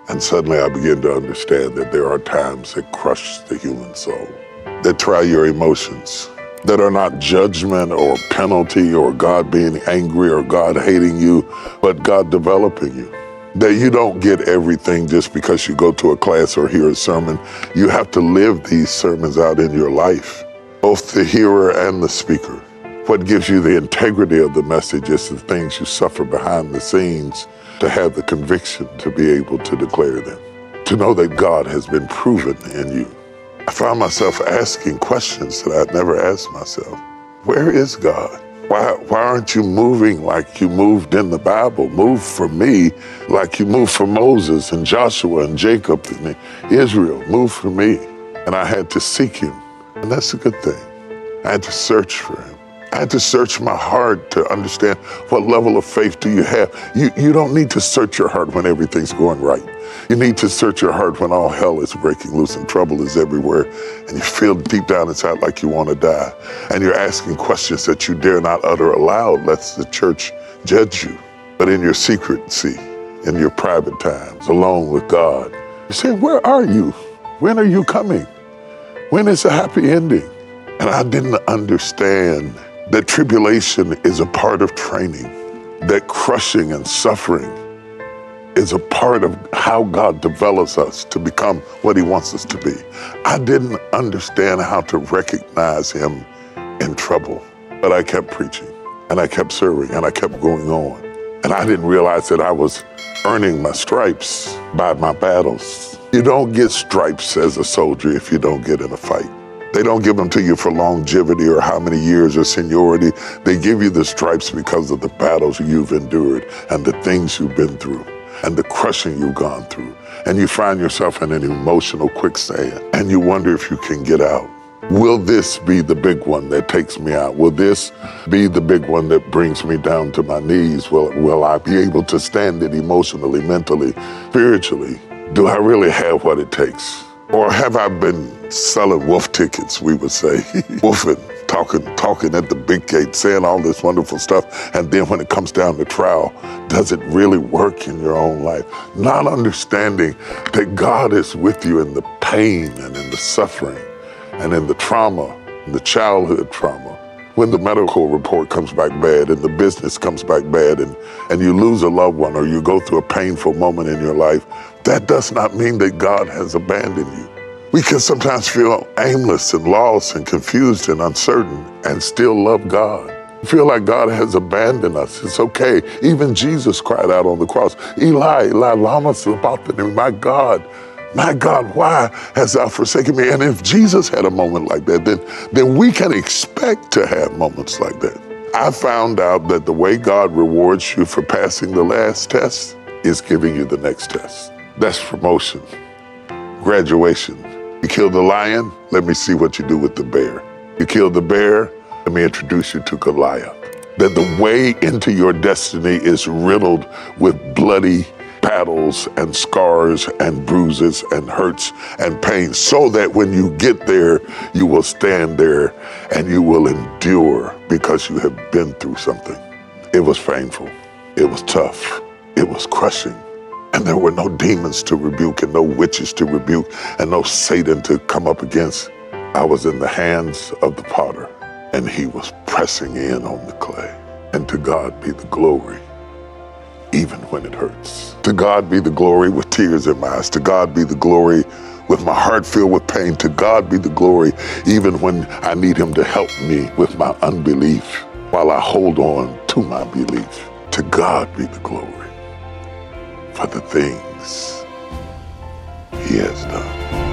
And suddenly I began to understand that there are times that crush the human soul, that try your emotions, that are not judgment or penalty or God being angry or God hating you, but God developing you. That you don't get everything just because you go to a class or hear a sermon. You have to live these sermons out in your life, both the hearer and the speaker. What gives you the integrity of the message is the things you suffer behind the scenes to have the conviction to be able to declare them, to know that God has been proven in you. I found myself asking questions that I'd never asked myself. Where is God? Why aren't you moving like you moved in the Bible? Move for me like you moved for Moses and Joshua and Jacob and Israel. Move for me. And I had to seek him. And that's a good thing. I had to search for him. I had to search my heart to understand what level of faith do you have. You don't need to search your heart when everything's going right. You need to search your heart when all hell is breaking loose and trouble is everywhere and you feel deep down inside like you want to die. And you're asking questions that you dare not utter aloud, lest the church judge you. But in your secrecy, in your private times, alone with God, you say, where are you? When are you coming? When is a happy ending? And I didn't understand that tribulation is a part of training, that crushing and suffering is a part of how God develops us to become what he wants us to be. I didn't understand how to recognize him in trouble, but I kept preaching and I kept serving and I kept going on. And I didn't realize that I was earning my stripes by my battles. You don't get stripes as a soldier if you don't get in a fight. They don't give them to you for longevity or how many years or seniority. They give you the stripes because of the battles you've endured and the things you've been through and the crushing you've gone through. And you find yourself in an emotional quicksand and you wonder if you can get out. Will this be the big one that takes me out? Will this be the big one that brings me down to my knees? Will I be able to stand it emotionally, mentally, spiritually? Do I really have what it takes? Or have I been selling wolf tickets, we would say, wolfing, talking at the big gate, saying all this wonderful stuff, and then when it comes down to trial, does it really work in your own life? Not understanding that God is with you in the pain and in the suffering and in the trauma, in the childhood trauma. When the medical report comes back bad and the business comes back bad and you lose a loved one or you go through a painful moment in your life, that does not mean that God has abandoned you. We can sometimes feel aimless and lost and confused and uncertain and still love God. Feel like God has abandoned us. It's okay. Even Jesus cried out on the cross, Eli, Eli, lama sabachthani, my God, why hast thou forsaken me? And if Jesus had a moment like that, then we can expect to have moments like that. I found out that the way God rewards you for passing the last test is giving you the next test. That's promotion, graduation. You killed the lion, let me see what you do with the bear. You killed the bear, let me introduce you to Goliath. That the way into your destiny is riddled with bloody battles and scars and bruises and hurts and pain, so that when you get there, you will stand there and you will endure because you have been through something. It was painful, it was tough, it was crushing. And there were no demons to rebuke and no witches to rebuke and no Satan to come up against. I was in the hands of the potter and he was pressing in on the clay. And to God be the glory, even when it hurts. To God be the glory with tears in my eyes. To God be the glory with my heart filled with pain. To God be the glory even when I need him to help me with my unbelief while I hold on to my belief. To God be the glory for the things he has done.